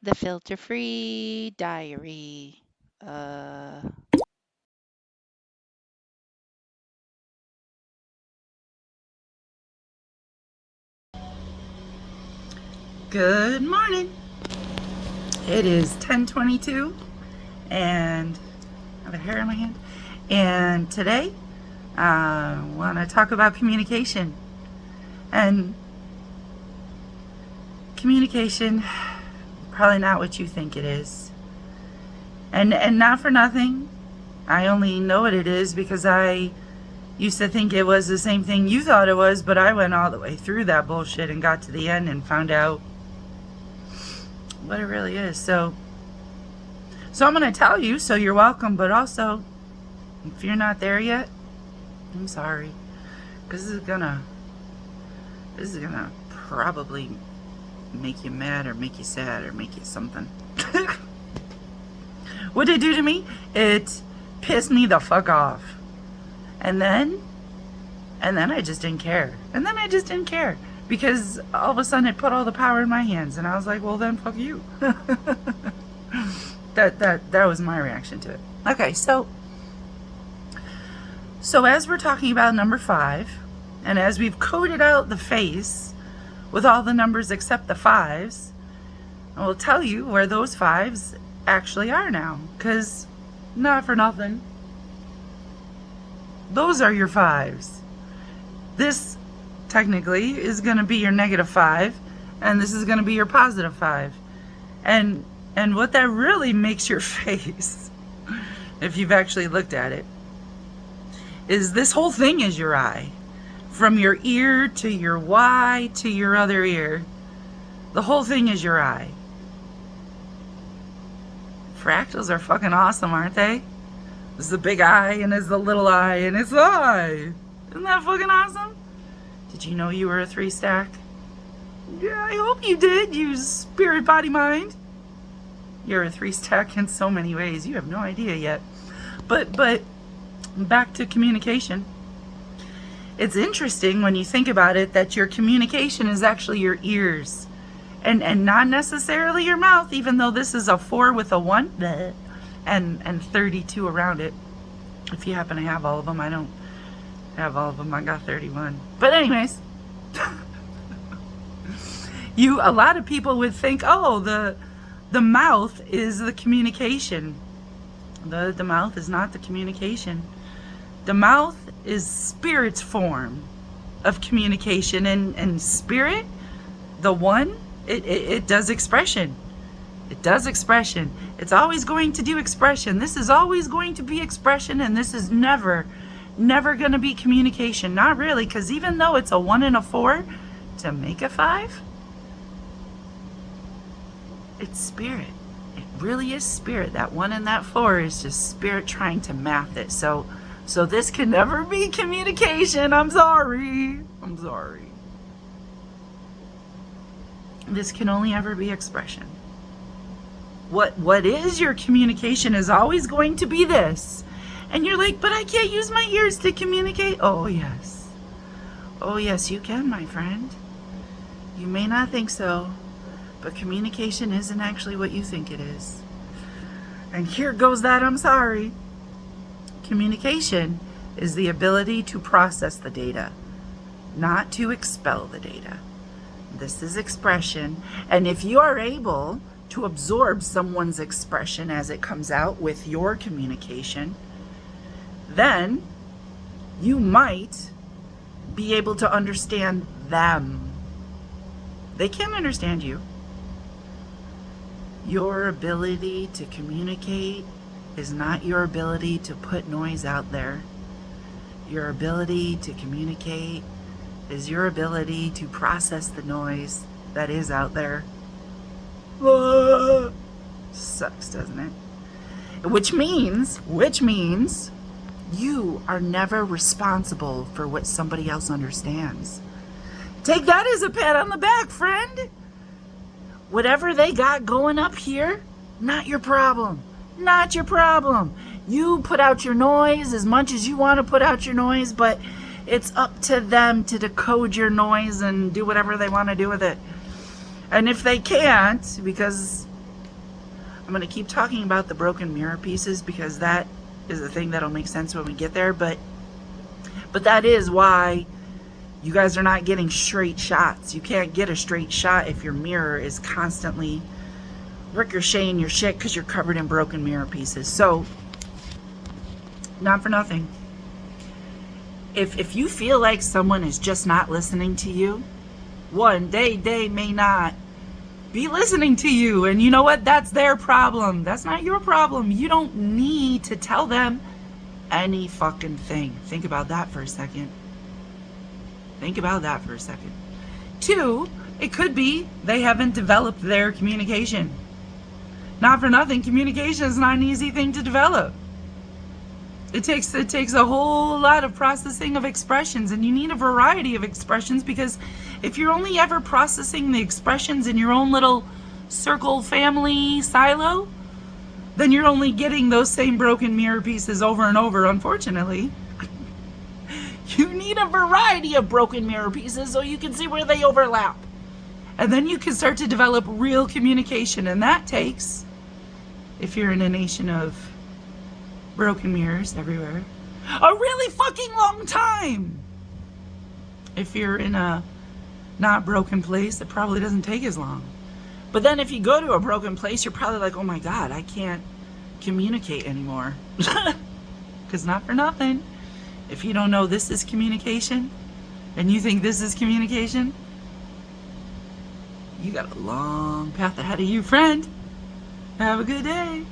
The filter-free diary. Uh, Good morning. It is 10:22 and I have a hair in my hand. And today I want to talk about communication. And communication, probably not what you think it is. And not for nothing. I only know what it is because I used to think it was the same thing you thought it was, but I went all the way through that bullshit and got to the end and found out what it really is. So I'm going to tell you, so you're welcome, but also, if you're not there yet, I'm sorry. Because this is gonna probably make you mad or make you sad or make you something. What did it do to me? It pissed me the fuck off. And then I just didn't care. Because all of a sudden it put all the power in my hands, and I was like, well then fuck you. That was my reaction to it. Okay, so as we're talking about number 5, and as we've coded out the face with all the numbers except the 5s, I will tell you where those 5s actually are now. Because, not for nothing, those are your 5s. This technically is going to be your -5, and this is going to be your +5. And what that really makes your face, if you've actually looked at it, is this whole thing is your eye. From your ear to your Y to your other ear. The whole thing is your eye. Fractals are fucking awesome, aren't they? There's the big eye, and there's the little eye, and it's the eye. Isn't that fucking awesome? Did you know you were a 3-stack? Yeah, I hope you did, you spirit, body, mind. You're a 3-stack in so many ways. You have no idea yet. But back to communication. It's interesting when you think about it that your communication is actually your ears. And not necessarily your mouth, even though this is a 4 with a 1 and 32 around it. If you happen to have all of them. I don't have all of them. I got 31. But anyways, a lot of people would think, oh, the mouth is the communication. The mouth is not the communication. The mouth is spirit's form of communication, and spirit, the 1, it does expression. It does expression. It's always going to do expression. This is always going to be expression, and this is never going to be communication. Not really, because even though it's a 1 and a 4, to make a 5, it's spirit. It really is spirit. That 1 and that 4 is just spirit trying to math it. So this can never be communication. I'm sorry. This can only ever be expression. What is your communication is always going to be this. And you're like, but I can't use my ears to communicate. Oh yes. Oh yes, you can, my friend. You may not think so, but communication isn't actually what you think it is. And here goes that I'm sorry. Communication is the ability to process the data, not to expel the data. This is expression, and if you are able to absorb someone's expression as it comes out with your communication, then you might be able to understand them. They can't understand you. Your ability to communicate is not your ability to put noise out there. Your ability to communicate is your ability to process the noise that is out there. Sucks, doesn't it? Which means you are never responsible for what somebody else understands. Take that as a pat on the back, friend. Whatever they got going up here, not your problem. Not your problem. You put out your noise as much as you want to put out your noise, but it's up to them to decode your noise and do whatever they want to do with it. And if they can't, because I'm going to keep talking about the broken mirror pieces because that is the thing that'll make sense when we get there. But that is why you guys are not getting straight shots. You can't get a straight shot if your mirror is constantly ricocheting your shit because you're covered in broken mirror pieces. So, not for nothing. If you feel like someone is just not listening to you, one, they may not be listening to you. And you know what? That's their problem. That's not your problem. You don't need to tell them any fucking thing. Think about that for a second. Think about that for a second. Two, it could be they haven't developed their communication. Not for nothing, communication is not an easy thing to develop. It takes a whole lot of processing of expressions, and you need a variety of expressions, because if you're only ever processing the expressions in your own little circle family silo, then you're only getting those same broken mirror pieces over and over, unfortunately. You need a variety of broken mirror pieces so you can see where they overlap. And then you can start to develop real communication, and that takes, if you're in a nation of broken mirrors everywhere, a really fucking long time. If you're in a not broken place, it probably doesn't take as long. But then if you go to a broken place, you're probably like, oh my God, I can't communicate anymore. Because not for nothing, if you don't know this is communication, and you think this is communication, you got a long path ahead of you, friend. Have a good day.